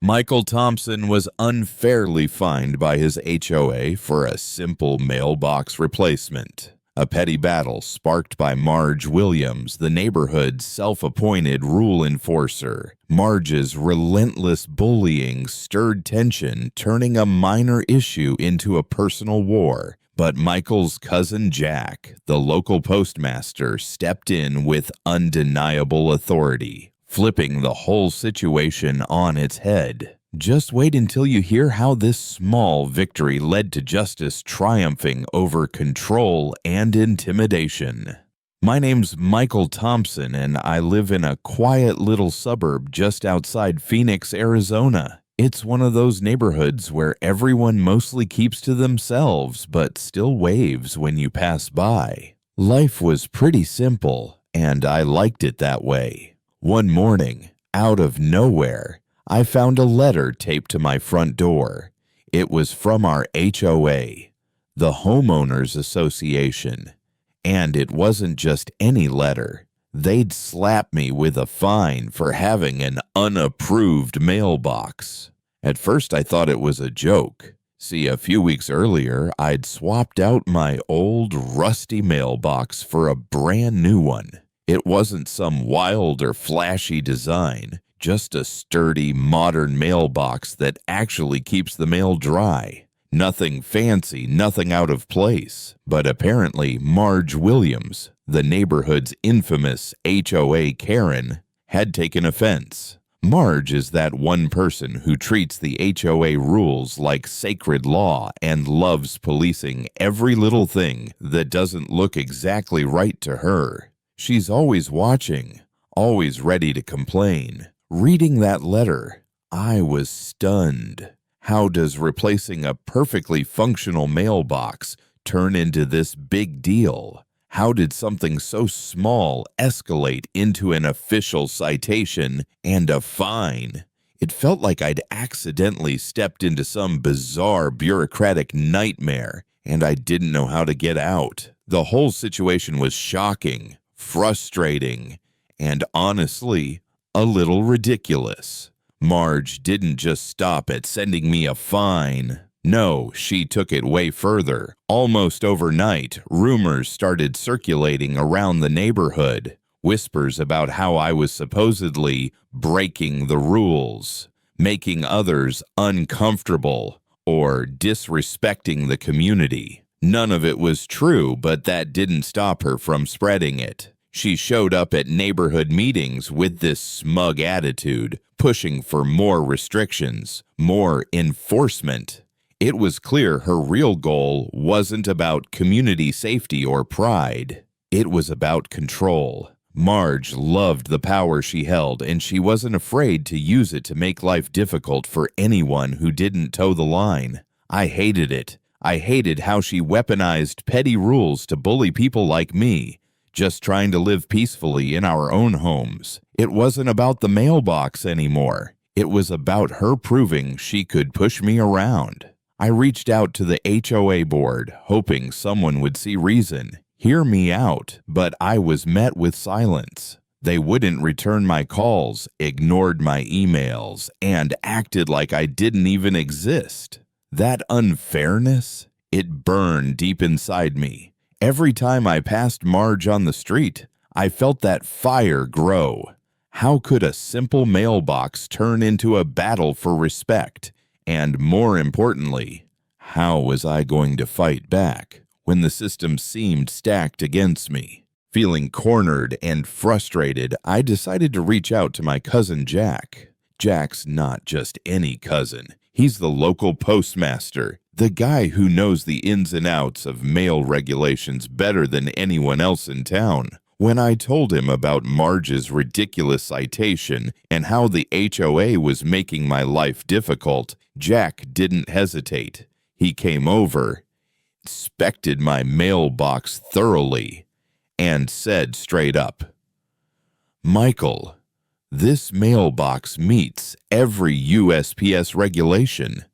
Michael Thompson was unfairly fined by his HOA for a simple mailbox replacement. A petty battle sparked by Marge Williams, the neighborhood's self-appointed rule enforcer. Marge's relentless bullying stirred tension, turning a minor issue into a personal war. But Michael's cousin Jack, the local postmaster, stepped in with undeniable authority, flipping the whole situation on its head. Just wait until you hear how this small victory led to justice triumphing over control and intimidation. My name's Michael Thompson, and I live in a quiet little suburb just outside Phoenix, Arizona. It's one of those neighborhoods where everyone mostly keeps to themselves but still waves when you pass by. Life was pretty simple, and I liked it that way. One morning, out of nowhere, I found a letter taped to my front door. It was from our HOA, the Homeowners Association. And it wasn't just any letter. They'd slap me with a fine for having an unapproved mailbox. At first, I thought it was a joke. See, a few weeks earlier, I'd swapped out my old, rusty mailbox for a brand new one. It wasn't some wild or flashy design, just a sturdy, modern mailbox that actually keeps the mail dry. Nothing fancy, nothing out of place. But apparently, Marge Williams, the neighborhood's infamous HOA Karen, had taken offense. Marge is that one person who treats the HOA rules like sacred law and loves policing every little thing that doesn't look exactly right to her. She's always watching, always ready to complain. Reading that letter, I was stunned. How does replacing a perfectly functional mailbox turn into this big deal? How did something so small escalate into an official citation and a fine? It felt like I'd accidentally stepped into some bizarre bureaucratic nightmare, and I didn't know how to get out. The whole situation was shocking, frustrating, and honestly, a little ridiculous. Marge didn't just stop at sending me a fine. No, she took it way further. Almost overnight, rumors started circulating around the neighborhood. Whispers about how I was supposedly breaking the rules, making others uncomfortable, or disrespecting the community. None of it was true, but that didn't stop her from spreading it. She showed up at neighborhood meetings with this smug attitude, pushing for more restrictions, more enforcement. It was clear her real goal wasn't about community safety or pride. It was about control. Marge loved the power she held, and she wasn't afraid to use it to make life difficult for anyone who didn't toe the line. I hated it. I hated how she weaponized petty rules to bully people like me, just trying to live peacefully in our own homes. It wasn't about the mailbox anymore. It was about her proving she could push me around. I reached out to the HOA board, hoping someone would see reason, hear me out, but I was met with silence. They wouldn't return my calls, ignored my emails, and acted like I didn't even exist. That unfairness, it burned deep inside me. Every time I passed Marge on the street, I felt that fire grow. How could a simple mailbox turn into a battle for respect? And more importantly, how was I going to fight back when the system seemed stacked against me? Feeling cornered and frustrated, I decided to reach out to my cousin Jack. Jack's not just any cousin. He's the local postmaster, the guy who knows the ins and outs of mail regulations better than anyone else in town. When I told him about Marge's ridiculous citation and how the HOA was making my life difficult, Jack didn't hesitate. He came over, inspected my mailbox thoroughly, and said straight up, "Michael, this mailbox meets every USPS regulation.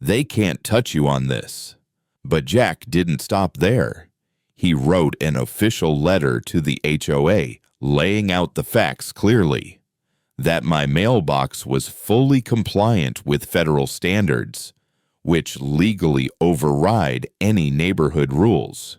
They can't touch you on this." But Jack didn't stop there. He wrote an official letter to the HOA, laying out the facts clearly. that my mailbox was fully compliant with federal standards, which legally override any neighborhood rules.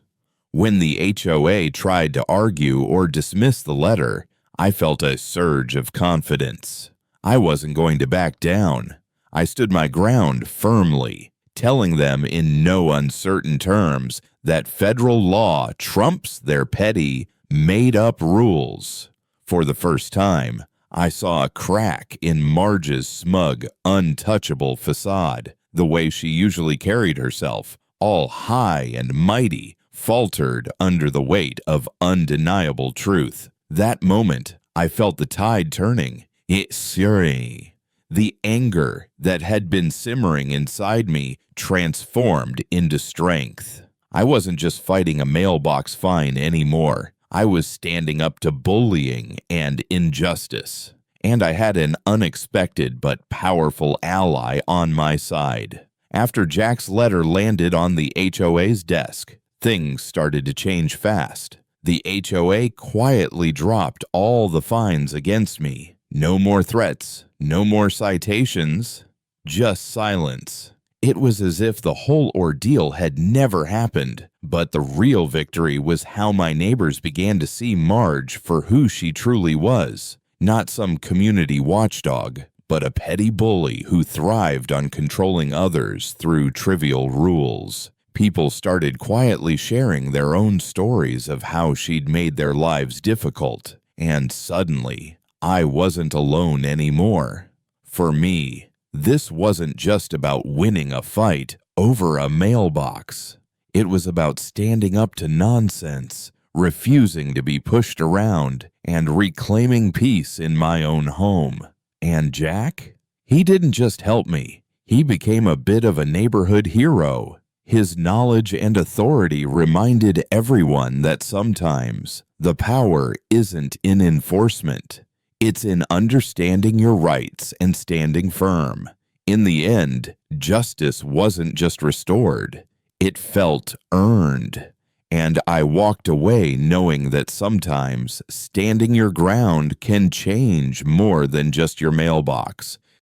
When the HOA tried to argue or dismiss the letter, I felt a surge of confidence. I wasn't going to back down. I stood my ground firmly, telling them in no uncertain terms that federal law trumps their petty, made-up rules. For the first time, I saw a crack in Marge's smug, untouchable facade. The way she usually carried herself, all high and mighty, faltered under the weight of undeniable truth. That moment, I felt the tide turning. The anger that had been simmering inside me transformed into strength. I wasn't just fighting a mailbox fine anymore. I was standing up to bullying and injustice. And I had an unexpected but powerful ally on my side. After Jack's letter landed on the HOA's desk, things started to change fast. The HOA quietly dropped all the fines against me. No more threats, no more citations, just silence. It was as if the whole ordeal had never happened, but the real victory was how my neighbors began to see Marge for who she truly was. Not some community watchdog, but a petty bully who thrived on controlling others through trivial rules. People started quietly sharing their own stories of how she'd made their lives difficult, and suddenly, I wasn't alone anymore. For me, this wasn't just about winning a fight over a mailbox. It was about standing up to nonsense, refusing to be pushed around, and reclaiming peace in my own home. And Jack? He didn't just help me. He became a bit of a neighborhood hero. His knowledge and authority reminded everyone that sometimes the power isn't in enforcement. It's in understanding your rights and standing firm. In the end, justice wasn't just restored. It felt earned. And I walked away knowing that sometimes standing your ground can change more than just your mailbox.